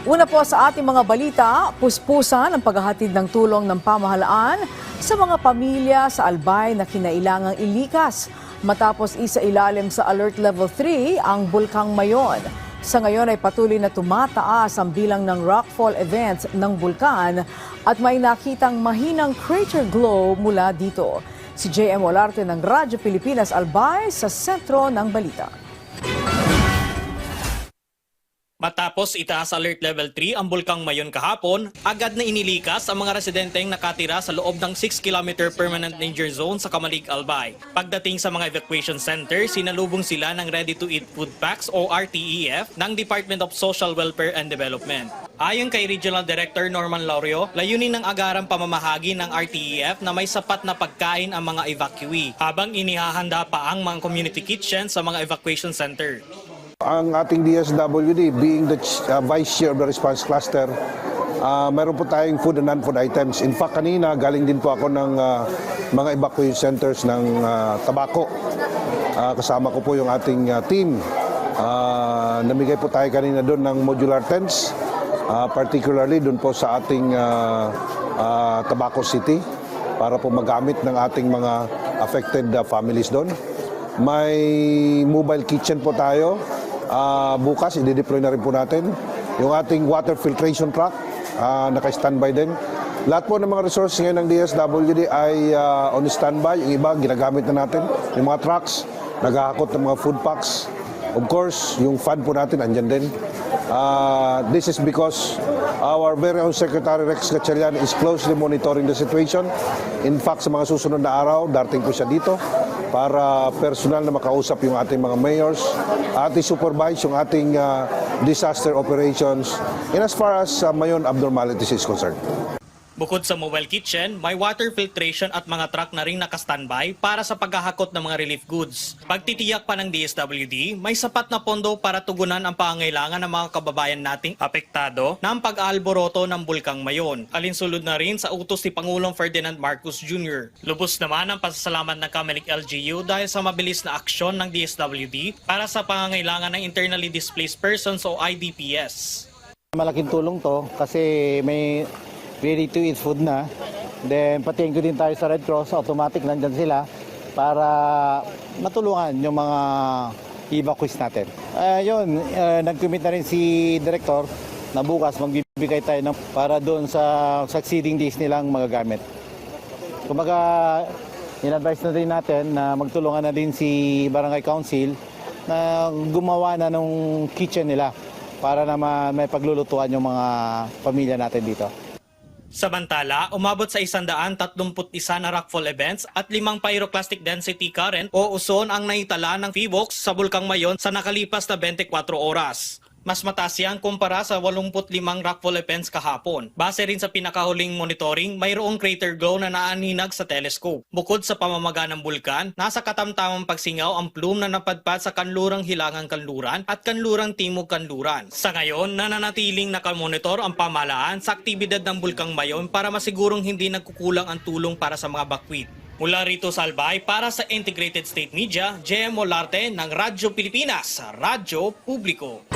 Una po sa ating mga balita, puspusan ang paghahatid ng tulong ng pamahalaan sa mga pamilya sa Albay na kinailangang ilikas matapos isailalim sa Alert Level 3 ang Bulkang Mayon. Sa ngayon ay patuloy na tumataas ang bilang ng rockfall events ng bulkan at may nakitang mahinang crater glow mula dito. Si JM Olarte ng Radyo Pilipinas Albay sa sentro ng balita. Matapos itaas sa Alert Level 3 ang Bulkang Mayon kahapon, agad na inilikas ang mga residenteng nakatira sa loob ng 6-kilometer permanent danger zone sa Kamalig, Albay. Pagdating sa mga evacuation center, sinalubong sila ng ready-to-eat food packs o RTEF ng Department of Social Welfare and Development. Ayon kay Regional Director Norman Laurio, layunin ng agarang pamamahagi ng RTEF na may sapat na pagkain ang mga evacuee, habang inihahanda pa ang mga community kitchen sa mga evacuation center. Ang ating DSWD, being the Vice Chair of the Response Cluster, meron po tayong food and non-food items. In fact, kanina galing din po ako ng mga evacuation centers ng Tabaco. Kasama ko po yung ating team. Namigay po tayo kanina doon ng modular tents, particularly doon po sa ating Tabaco City para po magamit ng ating mga affected families doon. May mobile kitchen po tayo. Bukas, i-deploy na rin po natin yung ating water filtration truck, naka-standby din. Lahat po ng mga resources ngayon ng DSWD ay on standby. Yung iba, ginagamit na natin. Yung mga trucks, naghahakot ng mga food packs. Of course, yung fund po natin, andyan din. This is because our very own Secretary Rex Gatchalian is closely monitoring the situation. In fact, sa mga susunod na araw, darating po siya dito para personal na makausap yung ating mga mayors, ating supervise yung ating disaster operations in as far as Mayon abnormalities is concerned. Bukod sa mobile kitchen, may water filtration at mga truck na rin naka-standby para sa paghahakot ng mga relief goods. Pagtitiyak pa ng DSWD, may sapat na pondo para tugunan ang pangangailangan ng mga kababayan nating apektado ng pag-aalboroto ng Bulkang Mayon. Alinsulod na rin sa utos ni Pangulong Ferdinand Marcos Jr. Lubos naman ang pasasalamat ng Kamalig LGU dahil sa mabilis na aksyon ng DSWD para sa pangangailangan ng internally displaced persons o IDPs. Malaking tulong to kasi may ready-to-eat food na. Then patingin ko din tayo sa Red Cross, automatic nandyan sila para matulungan yung mga evacuees natin. Nag-commit na rin si Director na bukas magbibigay tayo para doon sa succeeding days nilang magagamit. Kumbaga, in-advise na rin natin na magtulungan na din si Barangay Council na gumawa na ng kitchen nila para naman may paglulutuan yung mga pamilya natin dito. Samantala, umabot sa 131 na rockfall events at 5 pyroclastic density current o uson ang naitala ng PHIVOLCS sa Bulkang Mayon sa nakalipas na 24 oras. Mas mataas yan kumpara sa 85 rockfall events kahapon. Base rin sa pinakahuling monitoring, mayroong crater glow na naaninag sa telescope. Bukod sa pamamaga ng bulkan, nasa katamtamang pagsingaw ang plume na napadpad sa kanlurang Hilangang Kanluran at kanlurang Timog Kanluran. Sa ngayon, nananatiling nakamonitor ang pamahalaan sa aktibidad ng Bulkang Mayon para masigurong hindi nagkukulang ang tulong para sa mga bakwit. Mula rito sa Albay, para sa Integrated State Media, JM Olarte ng Radyo Pilipinas, Radyo Publiko.